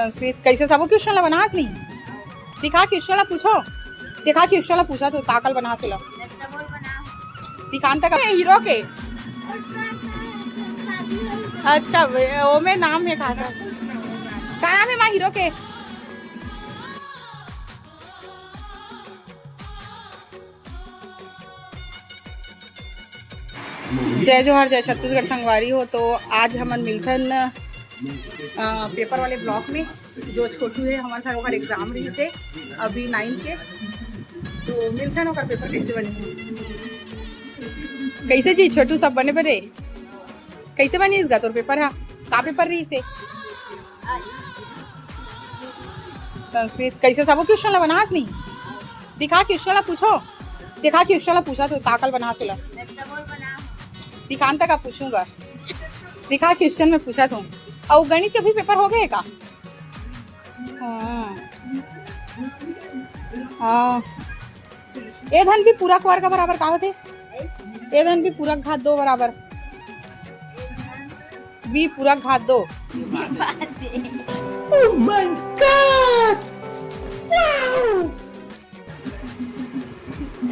संस्कृत कैसे सबो क्वेश्चन ला बनास नहीं दिखा क्वेश्चन ला पूछो दिखा क्वेश्चन ला पूछा तो काकल बनास ला दिखान तक हीरो के अच्छा वो में नाम है का नाम है माँ हीरो के जय जोहर जय छत्तीसगढ़ संगवारी हो। तो आज हमन मिलथन पेपर वाले ब्लॉक में जो छोटू है हमारे घर ओकर एग्जाम रही से अभी 9 के तो मिलथन ओकर पेपर कैसे बने कैसे जी छोटू सब बने बने कैसे बनी इसका तोर पेपर है का पेपर रही से संस्कृत कैसे सबो क्वेश्चन ला बनास नहीं दिखा क्वेश्चन ला पूछो दिखा क्वेश्चन ला पूछा तो काकल बनास ला दिखान तक आप पूछूंगा दिखा क्वेश्चन में पूछा तुम और गणित के भी पेपर हो गए का हाँ ए धन भी पूरा क्वार का बराबर का होते ए धन भी पूरा घात 2 बराबर बी पूरा घात 2 ओह माय गॉड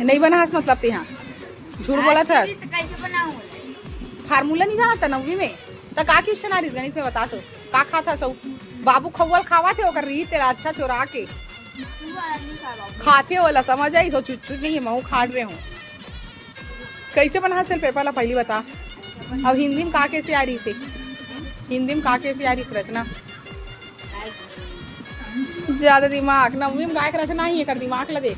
नहीं बना मतलब यहाँ झूठ बोला था फार्मूला नहीं जाना था 9वीं में तो का क्वेश्चन आ रही गणित में बता तो का खाता सब बाबू खवल खावा थे ओकर रही तेरा अच्छा चोरा के खाते वाला समझ आई सो चुट नहीं है महू खाड़ रहे हूँ कैसे बना चल पेपर ला पहली बता अब हिंदी में का कैसे आ रही से हिंदी में का कैसे आ रही रचना ज्यादा दिमाग 9वीं में गायक रचना ही है कर दिमाग ला दे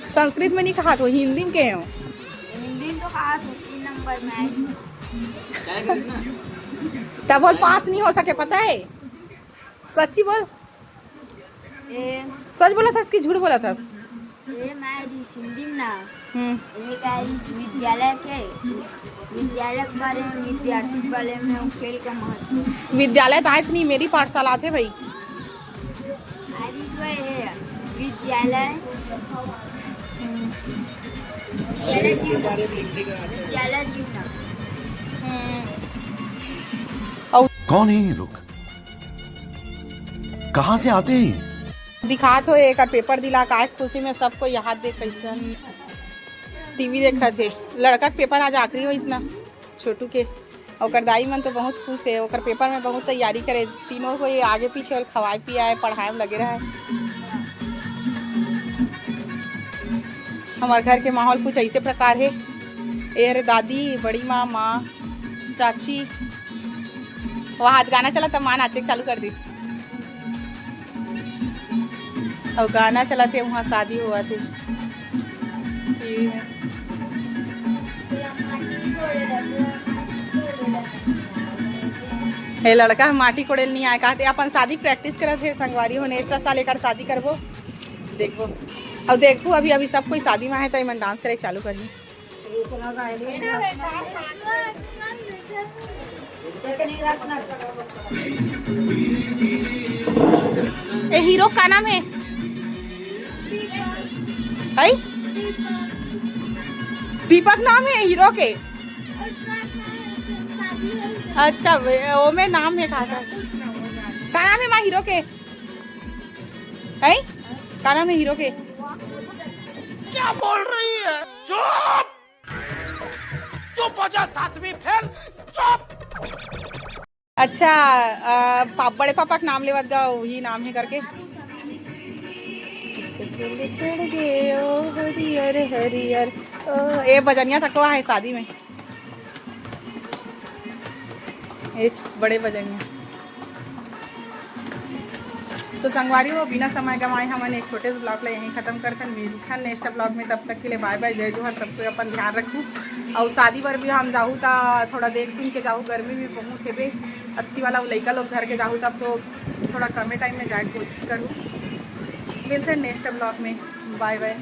संस्कृत में नहीं कहा तो हिंदी में कहे हो हिंदी तो कहा तो 3 नंबर में तब बोल पास नहीं हो सके पता है सच्ची बोल सच बोला था कि झूठ बोला था ये मैं हिंदी में ना ये का विद्यालय के बारे में विद्यार्थी के बारे में खेल का महत्व विद्यालय तो आज नहीं मेरी पाठशाला थे भाई विद्यालय कौन है ये लोग कहाँ से आते हैं दिखात हो एक पेपर दिला का खुशी में सबको याद दे कैसन टीवी देखा थे लड़का के पेपर आज आखिरी हो ना छोटू के और दाई मन तो बहुत खुश है और पेपर में बहुत तैयारी करे तीनों को ये आगे पीछे और खवाए पियाए पढ़ाए में लगे रहा है। हमारे घर के माहौल कुछ ऐसे प्रकार है ये अरे दादी बड़ी माँ माँ चाची वहाँ गाना चला तब माँ नाचे चालू कर दिस और गाना चला थे वहाँ शादी हुआ थे हे लड़का माटी कोड़ेल नहीं आए कहते अपन शादी प्रैक्टिस करे थे संगवारी हो नेक्स्ट साल लेकर शादी करबो देखबो अब देखो अभी अभी सब कोई शादी में है तो मैं डांस करे चालू करी ए हीरो का नाम है भाई दीपक नाम है हीरो के अच्छा वो में नाम है का नाम है माँ हीरो के है का नाम है हीरो के क्या बोल रही है चुप चुप हो जा 7वीं फेल चुप अच्छा बड़े पापा का नाम लेवत गा वही नाम है करके चढ़ गए ओ हरियर हरियर ए बजनिया तक है शादी में ये बड़े बजनिया तो संगवारी हो बिना समय गंवाए हमन एक छोटे से ब्लॉग ला यहीं खत्म करते मिलथन नेक्स्ट ब्लॉग में तब तक के लिए बाय बाय जय जोहर सबको अपन ध्यान रखू और शादी पर भी हम जाऊँ ता थोड़ा देख सुन के जाऊँ गर्मी भी बहुत है अत्ती वाला लड़का लोग घर के जाऊँ तब तो थोड़ा कमे टाइम में जाए कोशिश करूँ मिलते हैं नेक्स्ट ब्लॉग में बाय बाय।